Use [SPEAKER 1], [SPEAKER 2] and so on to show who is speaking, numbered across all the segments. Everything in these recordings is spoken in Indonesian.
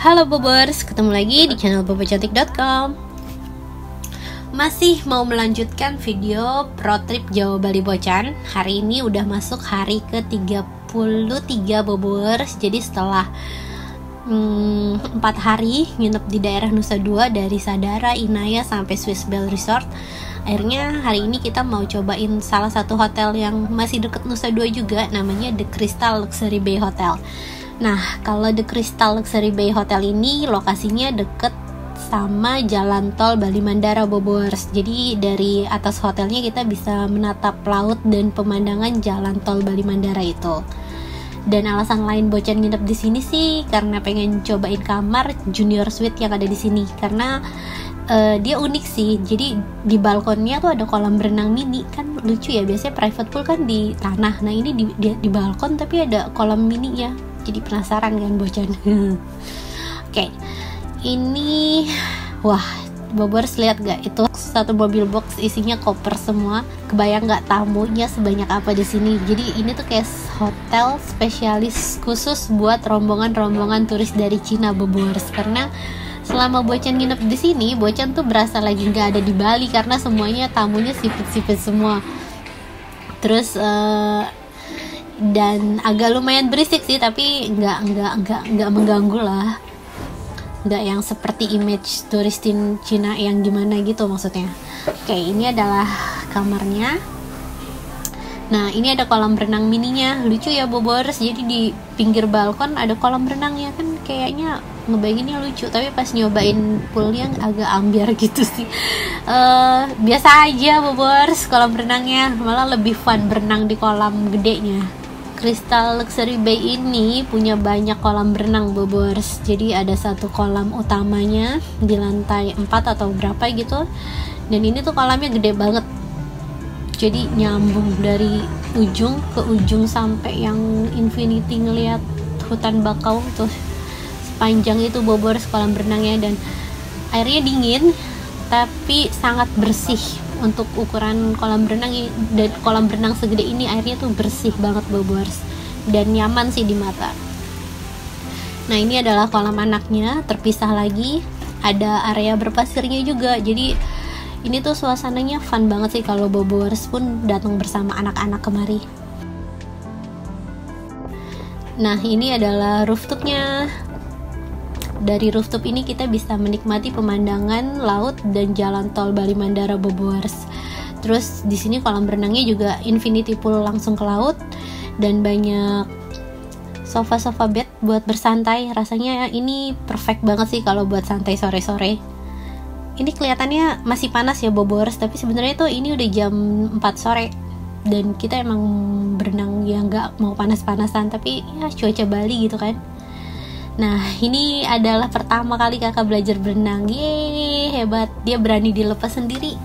[SPEAKER 1] Halo Bobers, ketemu lagi di channel bobocantik.com. Masih mau melanjutkan video pro trip Jawa Bali Bocan. Hari ini udah masuk hari ke-33 Bobers. Jadi setelah 4 hari nginep di daerah Nusa Dua, dari Sadara, Inaya sampai Swiss Bell Resort. Akhirnya hari ini kita mau cobain salah satu hotel yang masih deket Nusa Dua juga, namanya The Crystal Luxury Bay Hotel. Nah, kalau The Crystal Luxury Bay Hotel ini lokasinya deket sama jalan tol Bali Mandara Bobors. Jadi dari atas hotelnya kita bisa menatap laut dan pemandangan jalan tol Bali Mandara itu. Dan alasan lain Bocan nginep di sini sih karena pengen cobain kamar junior suite yang ada di sini, karena dia unik sih. Jadi di balkonnya tuh ada kolam renang mini, kan lucu ya, biasanya private pool kan di tanah. Nah ini di balkon tapi ada kolam mininya, jadi penasaran kan Bocan. Oke, ini wah Bobers, lihat gak itu satu mobil box isinya koper semua. Kebayang gak tamunya sebanyak apa di sini? Jadi ini tuh kayak hotel spesialis khusus buat rombongan-rombongan turis dari Cina Bobers. Karena selama Bocan nginep di sini, Bocan tuh berasa lagi nggak ada di Bali karena semuanya tamunya sipit-sipit semua. Terus dan agak lumayan berisik sih, tapi nggak mengganggu lah. Nggak yang seperti image turis Cina yang gimana gitu maksudnya. Oke, ini adalah kamarnya. Nah, ini ada kolam renang mininya. Lucu ya Bobors, jadi di pinggir balkon ada kolam renangnya, kan kayaknya ngebayanginnya lucu, tapi pas nyobain poolnya agak ambiar gitu sih. Biasa aja Bobors kolam renangnya, malah lebih fun berenang di kolam gedenya. Crystal Luxury Bay ini punya banyak kolam renang Bobors. Jadi ada satu kolam utamanya di lantai 4 atau berapa gitu. Dan ini tuh kolamnya gede banget. Jadi nyambung dari ujung ke ujung sampai yang infinity, ngelihat hutan bakau tuh. Sepanjang itu Bobors kolam renangnya, dan airnya dingin tapi sangat bersih. Untuk ukuran kolam renang dan kolam renang segede ini, airnya tuh bersih banget Bobors dan nyaman sih di mata. Nah, ini adalah kolam anaknya, terpisah lagi, ada area berpasirnya juga. Jadi ini tuh suasananya fun banget sih kalau Bobors pun datang bersama anak-anak kemari. Nah, ini adalah rooftopnya. Dari rooftop ini kita bisa menikmati pemandangan laut dan jalan tol Bali Mandara Bobors. Terus di sini kolam renangnya juga infinity pool langsung ke laut, dan banyak sofa-sofa bed buat bersantai. Rasanya ini perfect banget sih kalau buat santai sore-sore. Ini kelihatannya masih panas ya Bobors, tapi sebenarnya tuh ini udah jam 4 sore dan kita emang berenang ya nggak mau panas-panasan, tapi ya cuaca Bali gitu kan. Nah, ini adalah pertama kali kakak belajar berenang. Yeay, hebat, dia berani dilepas sendiri.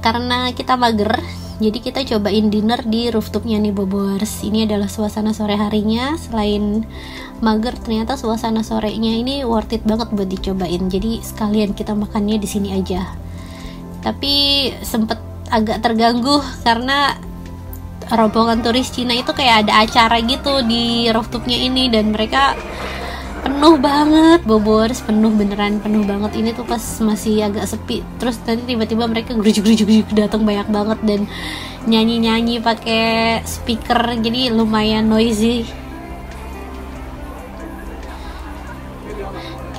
[SPEAKER 1] Karena kita mager, jadi kita cobain dinner di rooftopnya nih Bobors. Ini adalah suasana sore harinya. Selain mager, ternyata suasana sorenya ini worth it banget buat dicobain. Jadi sekalian kita makannya di sini aja. Tapi sempet agak terganggu karena rombongan turis Cina itu kayak ada acara gitu di rooftopnya ini, dan mereka penuh banget Bobors, beneran penuh banget. Ini tuh pas masih agak sepi, terus nanti tiba-tiba mereka grujuk datang banyak banget dan nyanyi pakai speaker, jadi lumayan noisy.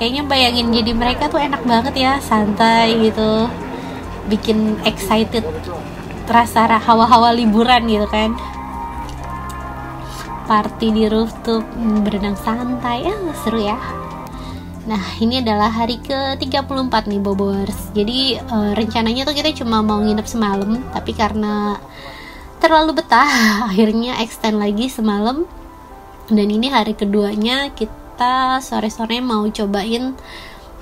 [SPEAKER 1] Kayaknya bayangin jadi mereka tuh enak banget ya, santai gitu, bikin excited, rasa hawa-hawa liburan gitu kan. Party di rooftop, berenang santai, seru ya. Nah, ini adalah hari ke-34 nih Bobors. Jadi rencananya tuh kita cuma mau nginep semalam, tapi karena terlalu betah akhirnya extend lagi semalam. Dan ini hari keduanya, kita sore-sore mau cobain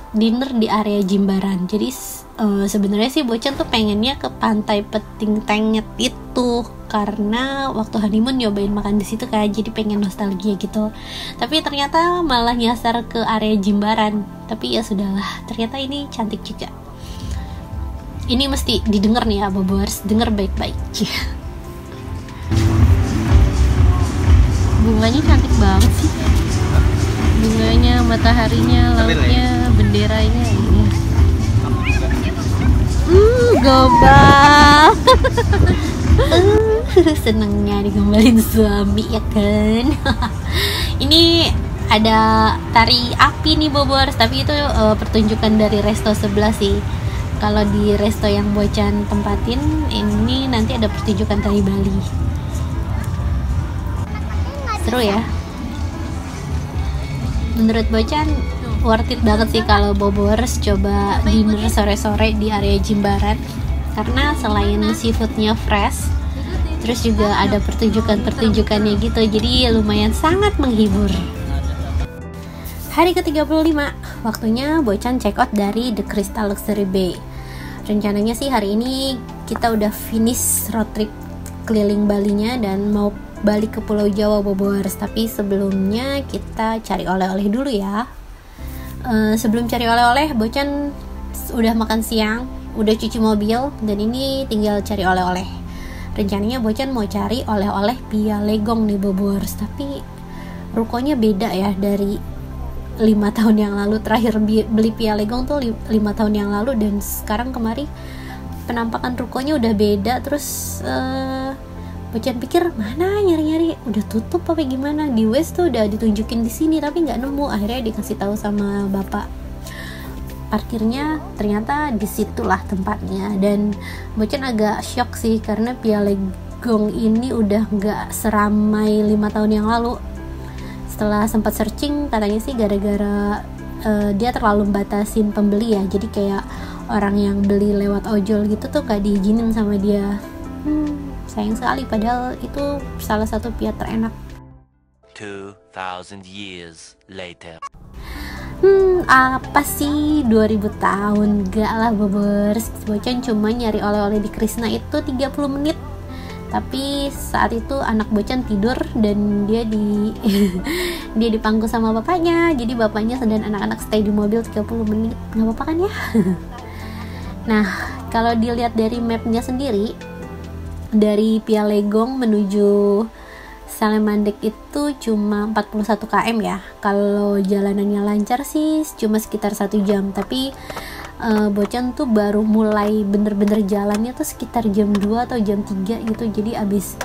[SPEAKER 1] dinner di area Jimbaran. Jadi sebenarnya sih Bocan tuh pengennya ke pantai Peting Tengget itu, karena waktu honeymoon nyobain makan di situ kan, jadi pengen nostalgia gitu. Tapi ternyata malah nyasar ke area Jimbaran. Tapi ya sudahlah, ternyata ini cantik juga. Ini mesti didengar nih ya Bobors, denger baik-baik. Bunganya cantik banget sih. Bunganya sama
[SPEAKER 2] mataharinya, lautnya, benderanya ini.
[SPEAKER 1] Gombal. Senengnya digombalin suami ya kan. Ini ada tari api nih Bobors, tapi itu pertunjukan dari resto sebelah sih. Kalau di resto yang Bocan tempatin, ini nanti ada pertunjukan tari Bali. Seru ya. Menurut Bocan worth it banget sih kalau Bobors coba dinner sore-sore di area Jimbaran, karena selain seafoodnya fresh, terus juga ada pertunjukan-pertunjukannya gitu, jadi lumayan sangat menghibur. Hari ke-35, waktunya Bocan check out dari The Crystal Luxury Bay. Rencananya sih hari ini kita udah finish road trip keliling Balinya dan mau balik ke Pulau Jawa Bobors. Tapi sebelumnya kita cari oleh-oleh dulu ya. Sebelum cari oleh-oleh, Bocan udah makan siang, udah cuci mobil, dan ini tinggal cari oleh-oleh. Rencananya Bocan mau cari oleh-oleh Pia Legong nih Bobors, tapi rukonya beda ya dari 5 tahun yang lalu. Terakhir beli Pia Legong tuh 5 tahun yang lalu, dan sekarang kemari penampakan rukonya udah beda. Terus Bocan pikir mana nyari-nyari udah tutup apa gimana, di West tuh udah ditunjukin di sini tapi nggak nemu. Akhirnya dikasih tahu sama bapak parkirnya, ternyata disitulah tempatnya. Dan Bocan agak shock sih karena Pia Legong ini udah nggak seramai 5 tahun yang lalu. Setelah sempat searching, katanya sih gara-gara dia terlalu batasin pembeli ya, jadi kayak orang yang beli lewat ojol gitu tuh gak diizinin sama dia. Sayang sekali, padahal itu salah satu pia terenak.
[SPEAKER 3] 2000 years later.
[SPEAKER 1] Apa sih 2000 tahun? Gak lah Bobors, Bocan cuma nyari oleh-oleh di Krishna itu 30 menit. Tapi saat itu anak Bocan tidur dan dia dia dipangku sama bapaknya. Jadi bapaknya dan anak-anak stay di mobil 30 menit. Nggak apa-apa kan ya? Nah, kalau dilihat dari mapnya sendiri, dari Pia Legong menuju Salemandek itu cuma 41 km ya. Kalau jalanannya lancar sih cuma sekitar 1 jam. Tapi Bocan tuh baru mulai bener-bener jalannya tuh sekitar jam 2 atau jam 3 gitu. Jadi abis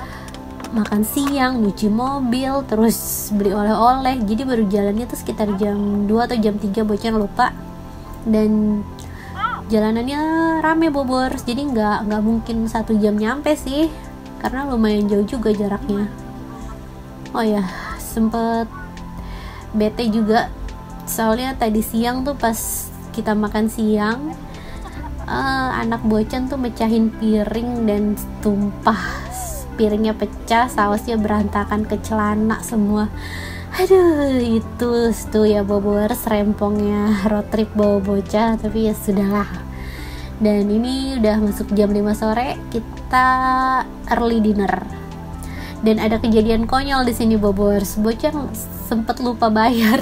[SPEAKER 1] makan siang, nyuci mobil, terus beli oleh-oleh, jadi baru jalannya tuh sekitar jam 2 atau jam 3, Bocan lupa. Dan jalanannya rame Bobors, jadi nggak mungkin 1 jam nyampe sih, karena lumayan jauh juga jaraknya. Oh ya, sempet bete juga soalnya tadi siang tuh pas kita makan siang, anak Bocan tuh mecahin piring dan tumpah, piringnya pecah, sausnya berantakan ke celana semua. Aduh, itu tuh ya Bobors, rempongnya road trip bawa bocah. Tapi ya sudahlah. Dan ini udah masuk jam 5 sore, kita early dinner. Dan ada kejadian konyol di sini Bobors, Bocan sempet lupa bayar.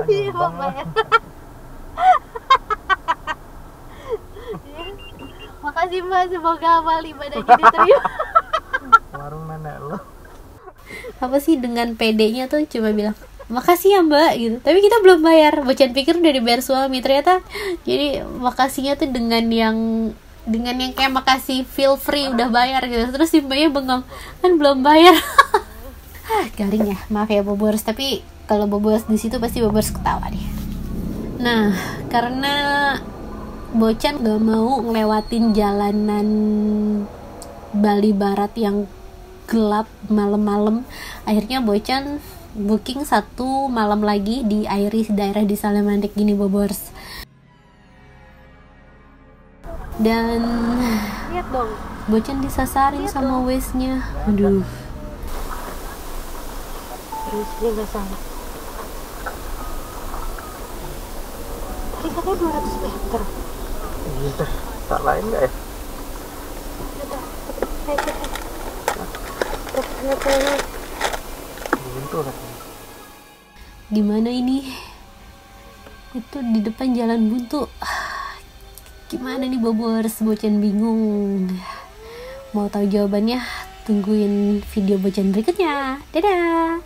[SPEAKER 1] Iya, bayar. Makasih Mbak, semoga amal ibadahnya diterima.
[SPEAKER 4] Warung nenek lo.
[SPEAKER 1] Apa sih, dengan pedenya tuh cuma bilang makasih ya Mbak gitu, tapi kita belum bayar. Bocan pikir udah dibayar suami, ternyata jadi makasihnya tuh dengan yang kayak makasih feel free udah bayar gitu. Terus si Mbaknya bengong, kan belum bayar. Garing ya, maaf ya Bobors, tapi kalau Bobors di situ pasti Bobors ketawa deh. Nah, karena Bocan gak mau ngelewatin jalanan Bali Barat yang gelap malam-malam, akhirnya Bocan booking 1 malam lagi di Airis, daerah di Salemandek gini Bobors. Dan lihat dong, Bocan disasarin sama Waze-nya. Aduh, terus dia nggak salah. Tadi katanya 200 meter.
[SPEAKER 4] Iya, tak lain nggak ya? Buntu lah.
[SPEAKER 1] Gimana ini? Itu di depan jalan buntu. Gimana nih Bobors? Bocan bingung. Mau tahu jawabannya? Tungguin video Bocan berikutnya. Dadah.